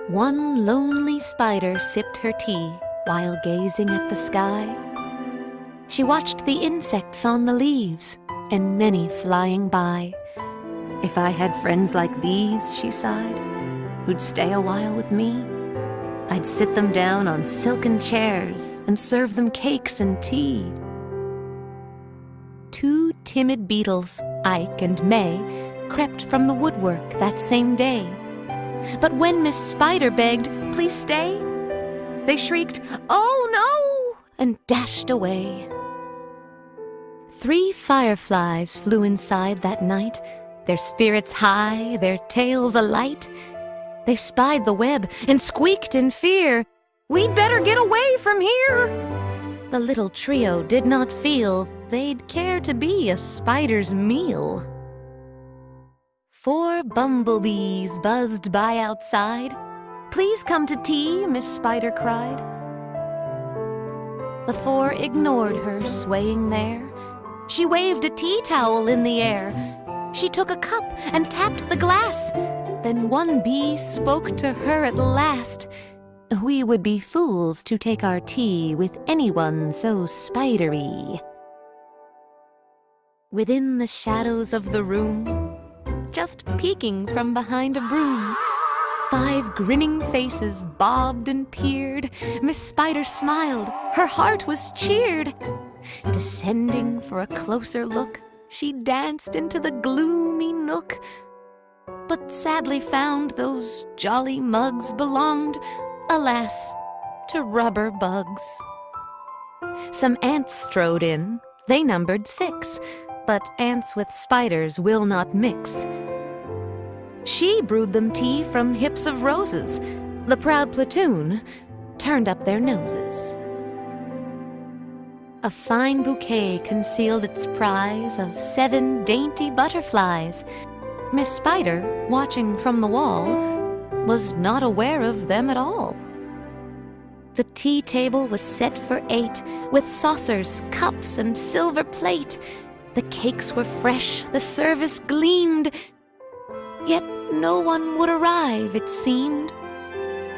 One lonely spider sipped her tea while gazing at the sky. She watched the insects on the leaves and many flying by. If I had friends like these, she sighed, who'd stay a while with me, I'd sit them down on silken chairs and serve them cakes and tea. Two timid beetles, Ike and May, crept from the woodwork that same day. But when Miss Spider begged, "Please stay," they shrieked, "Oh no!" and dashed away. 3 fireflies flew inside that night, their spirits high, their tails alight. They spied the web and squeaked in fear, "We'd better get away from here!" The little trio did not feel they'd care to be a spider's meal. 4 bumblebees buzzed by outside. "Please come to tea," Miss Spider cried. The 4 ignored her swaying there. She waved a tea towel in the air. She took a cup and tapped the glass. Then one bee spoke to her at last. "We would be fools to take our tea with anyone so spidery." Within the shadows of the room, just peeking from behind a broom, 5 grinning faces bobbed and peered. Miss Spider smiled, her heart was cheered. Descending for a closer look, she danced into the gloomy nook, but sadly found those jolly mugs belonged, alas, to rubber bugs. Some ants strode in, they numbered 6, but ants with spiders will not mix. She brewed them tea from hips of roses. The proud platoon turned up their noses. A fine bouquet concealed its prize of 7 dainty butterflies. Miss Spider, watching from the wall, was not aware of them at all. The tea table was set for 8, with saucers, cups, and silver plate. The cakes were fresh, the service gleamed, yet no one would arrive, it seemed.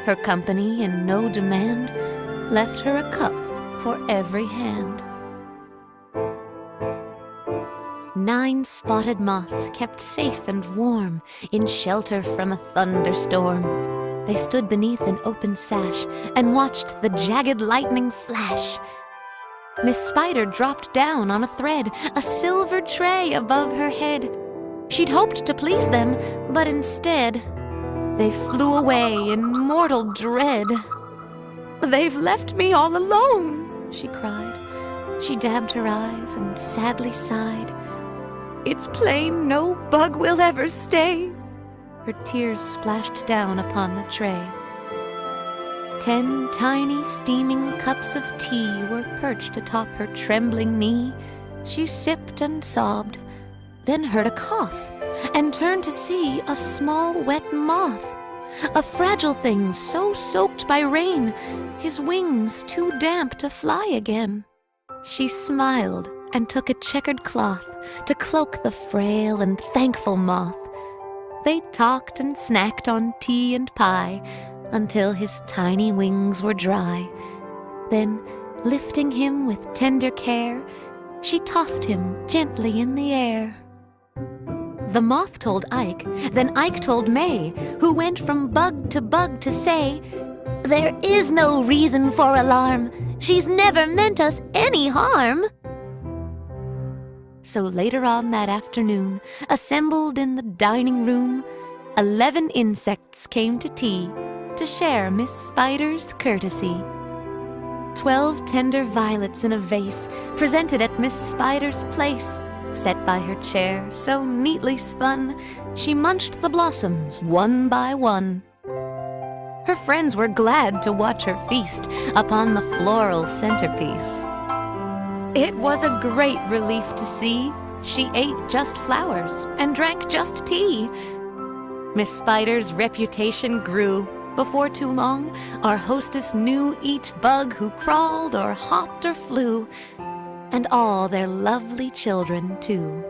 Her company, in no demand, left her a cup for every hand. 9 spotted moths kept safe and warm in shelter from a thunderstorm. They stood beneath an open sash and watched the jagged lightning flash. Miss Spider dropped down on a thread, a silver tray above her head. She'd hoped to please them, but instead, they flew away in mortal dread. "They've left me all alone," she cried. She dabbed her eyes and sadly sighed. "It's plain no bug will ever stay." Her tears splashed down upon the tray. 10 tiny steaming cups of tea were perched atop her trembling knee. She sipped and sobbed, then heard a cough, and turned to see a small wet moth, a fragile thing so soaked by rain, his wings too damp to fly again. She smiled and took a checkered cloth to cloak the frail and thankful moth. They talked and snacked on tea and pie until his tiny wings were dry. Then, lifting him with tender care, she tossed him gently in the air. The moth told Ike, then Ike told May, who went from bug to say, "There is no reason for alarm. She's never meant us any harm." So later on that afternoon, assembled in the dining room, 11 insects came to tea to share Miss Spider's courtesy. 12 tender violets in a vase presented at Miss Spider's place. Set by her chair, so neatly spun, she munched the blossoms one by one. Her friends were glad to watch her feast upon the floral centerpiece. It was a great relief to see she ate just flowers and drank just tea. Miss Spider's reputation grew. Before too long, our hostess knew each bug who crawled or hopped or flew, and all their lovely children, too.